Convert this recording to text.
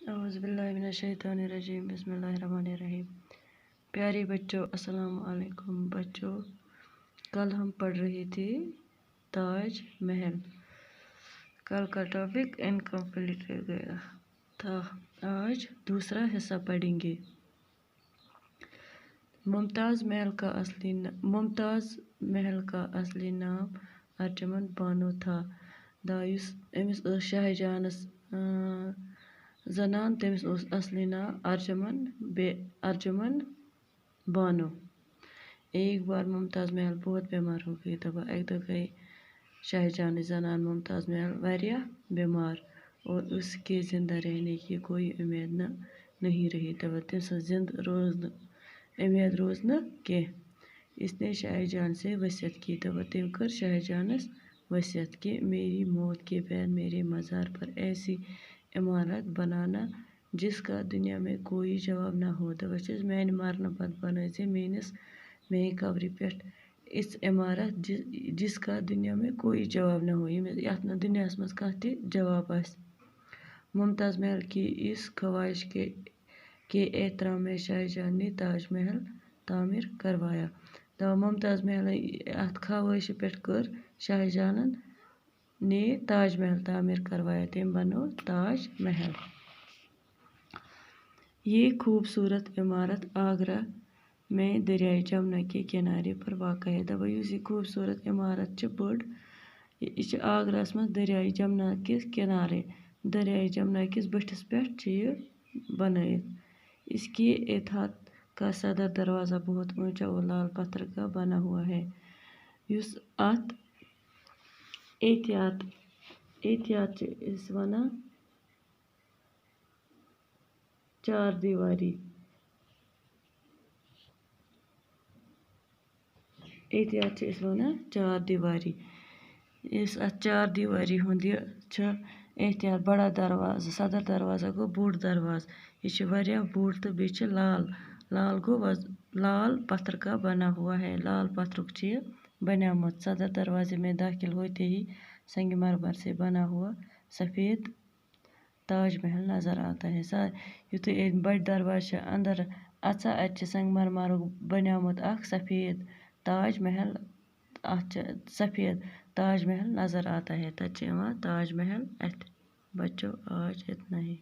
औज़ुबिल्लाहिमिनश्शैतानिर्रजीम बिस्मिल्लाहिर्रहमानिर्रहीम। प्यारे बच्चों, अस्सलाम वालेकुम। बच्चों, कल हम पढ़ रहे थे ताज महल। कल का टॉपिक इनकम्प्लीट रह गया था। आज दूसरा हिस्सा पढ़ेंगे। मुमताज़ महल का असली नाम अर्जुमन बानो था। दायुस अमिस शाहजहानस जनान तमिस असली नाम अर्जुमन बानो। एक बार मुमताज़ महल बहुत बीमार हो गई। दबा एक दो गई शाहजहान जनान मुमताज़ महल वारिया बीमार और उसके ज़िंदा रहने की कोई उम्मीद नहीं रही। दबा तम उम्मीद रोज न के इसने शाहजहान से वसीयत की। दबा तम कर शाहजहानस वसीयत कि मेरी मौत के बाद मेरे मज़ार पर ऐसी इमारत बनाना जिसका दुनिया में कोई जवाब ना हो। दबा मैंने मारना पत बनाई मेरी कब्र पे इस इमारत जिसका दुनिया में कोई जवाब ना हो। यथ दुनिया मज कह जवाब आस। मुमताज़ महल की इस ख्वाहिश के एहतराम में शाहजहान ने ताज महल तामीर करवाया। दबा मुमताज़ महल अत ख्वाहिश पे कर शाहजहान ने ताज महल तामीर करवाया। तम बनो ताज महल। ये खूबसूरत इमारत आगरा में दरियाई जमुना के किनारे पर वाक़ है। दबा ये खूबसूरत इमारत बड़ यह आगरा मज दरियाई जमुना किस किनारे दरियाई जमुना किस बठिस पे बनाइथ। इसके एहतियात का सदर दरवाज़ा बहुत ऊंचा और लाल पत्थर का बना हुआ है। युस अत एहतियात वना चार दीवारी। एहतियात वना चार दीवारी। इस चार दीवारी हुंद एहतियात बड़ा दरवाज़ा सदर दरवाज़ा गो बोड़ दरवाज़ा। यह वारिया बोड़ तो बे लाल गो लाल पत्थर का बना हुआ है। लाल पत्थरुक बनामुत। सदर दरवाजे में दाखिल होते ही संगमरमर से बना हुआ सफ़ेद ताज महल नज़र आता है। युथु बड़ दरवाज़ा अंदर अचा अत संगमरमरुक बनामुत सफ़ेद ताज महल सफ़ेद ताज महल नज़र आता है। तत ताज महल अत। बच्चों, आज इतना ही।